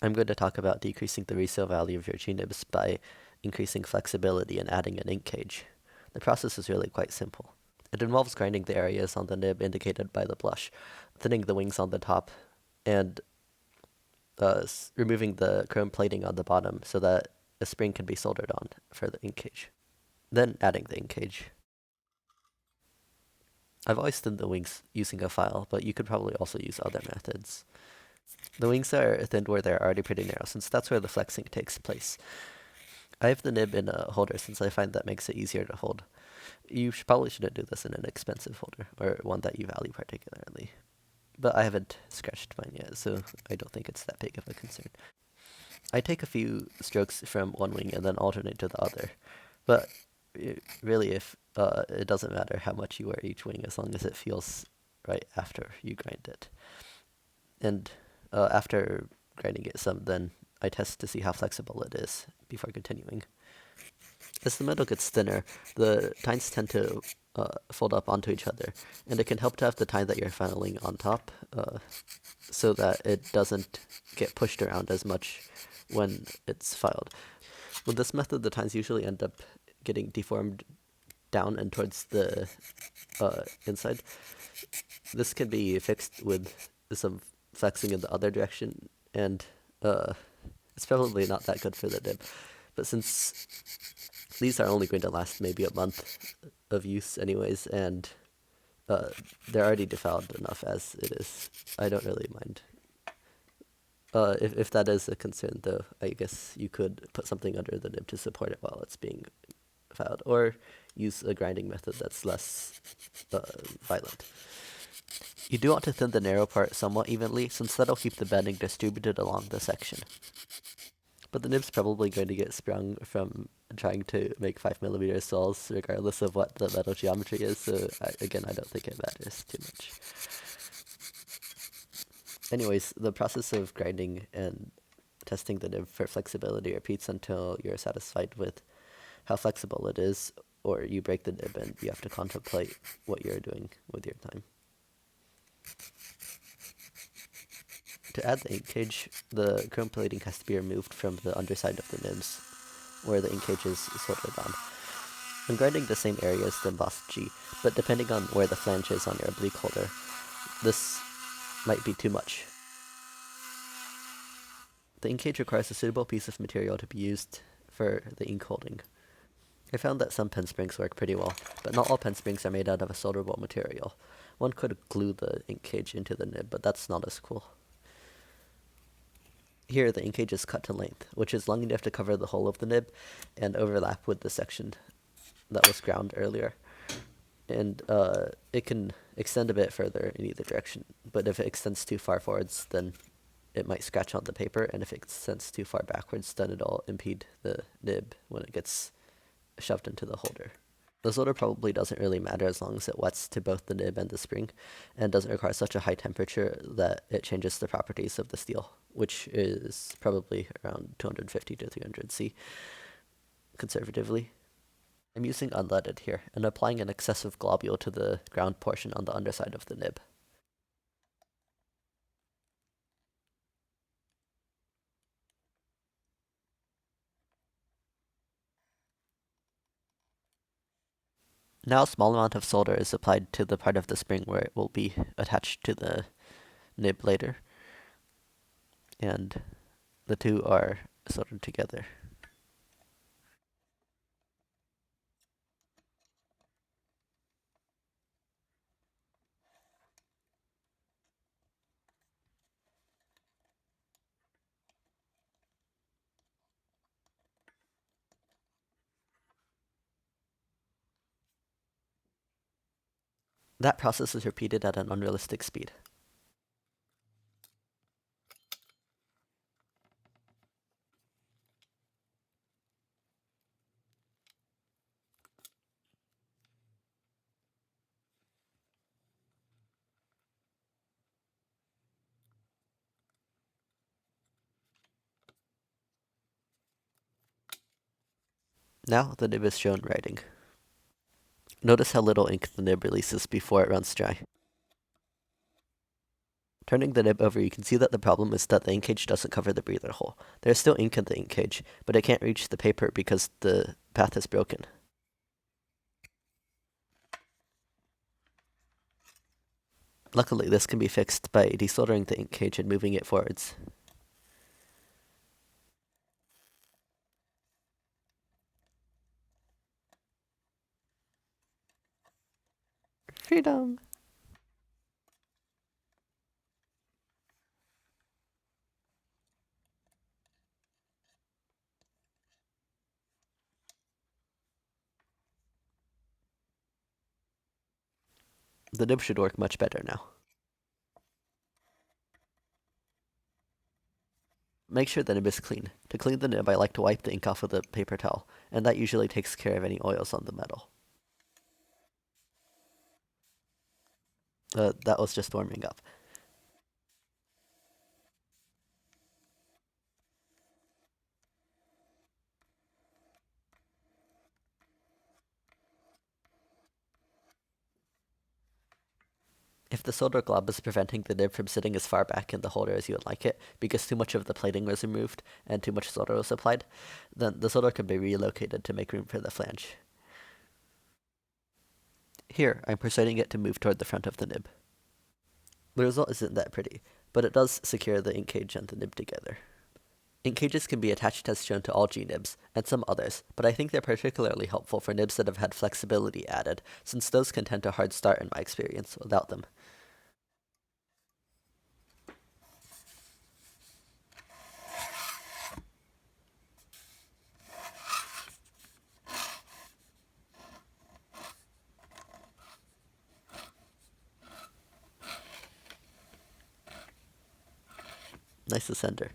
I'm going to talk about decreasing the resale value of your G-nibs by increasing flexibility and adding an ink cage. The process is really quite simple. It involves grinding the areas on the nib indicated by the blush, thinning the wings on the top, and removing the chrome plating on the bottom so that a spring can be soldered on for the ink cage. Then adding the ink cage. I've always thinned the wings using a file, but you could probably also use other methods. The wings are thinned where they're already pretty narrow, since that's where the flexing takes place. I have the nib in a holder since I find that makes it easier to hold. You probably shouldn't do this in an expensive holder, or one that you value particularly. But I haven't scratched mine yet, so I don't think it's that big of a concern. I take a few strokes from one wing and then alternate to the other. But really, if it doesn't matter how much you wear each wing as long as it feels right after you grind it. And after grinding it some, then I test to see how flexible it is before continuing. As the metal gets thinner, the tines tend to fold up onto each other, and it can help to have the tine that you're filing on top so that it doesn't get pushed around as much when it's filed. With this method, the tines usually end up getting deformed down and towards the inside. This can be fixed with some flexing in the other direction, and it's probably not that good for the nib. But since these are only going to last maybe a month of use anyways, and they're already defiled enough as it is, I don't really mind. If that is a concern, though, I guess you could put something under the nib to support it while it's being filed, or use a grinding method that's less violent. You do want to thin the narrow part somewhat evenly, since that'll keep the bending distributed along the section. But the nib's probably going to get sprung from trying to make 5mm soles, regardless of what the metal geometry is, so again, I don't think it matters too much. Anyways, the process of grinding and testing the nib for flexibility repeats until you're satisfied with how flexible it is, or you break the nib and you have to contemplate what you're doing with your time. To add the ink cage, the chrome plating has to be removed from the underside of the nibs, where the ink cage is soldered on. I'm grinding the same area as the embossed G, but depending on where the flange is on your oblique holder, this might be too much. The ink cage requires a suitable piece of material to be used for the ink holding. I found that some pen springs work pretty well, but not all pen springs are made out of a solderable material. One could glue the ink cage into the nib, but that's not as cool. Here, the ink cage is cut to length, which is long enough to cover the whole of the nib and overlap with the section that was ground earlier. And it can extend a bit further in either direction, but if it extends too far forwards, then it might scratch on the paper, and if it extends too far backwards, then it'll impede the nib when it gets shoved into the holder. The solder probably doesn't really matter as long as it wets to both the nib and the spring, and doesn't require such a high temperature that it changes the properties of the steel, which is probably around 250 to 300 C, conservatively. I'm using unleaded here, and applying an excessive globule to the ground portion on the underside of the nib. Now a small amount of solder is applied to the part of the spring where it will be attached to the nib later, and the two are soldered together. That process is repeated at an unrealistic speed. Now the nib is shown writing. Notice how little ink the nib releases before it runs dry. Turning the nib over, you can see that the problem is that the ink cage doesn't cover the breather hole. There's still ink in the ink cage, but it can't reach the paper because the path is broken. Luckily, this can be fixed by desoldering the ink cage and moving it forwards. Freedom! The nib should work much better now. Make sure the nib is clean. To clean the nib, I like to wipe the ink off with a paper towel, and that usually takes care of any oils on the metal. That was just warming up. If the solder glob is preventing the nib from sitting as far back in the holder as you would like it, because too much of the plating was removed and too much solder was applied, then the solder can be relocated to make room for the flange. Here, I'm persuading it to move toward the front of the nib. The result isn't that pretty, but it does secure the ink cage and the nib together. Ink cages can be attached as shown to all G-nibs, and some others, but I think they're particularly helpful for nibs that have had flexibility added, since those can tend to hard start in my experience without them. Nice ascender.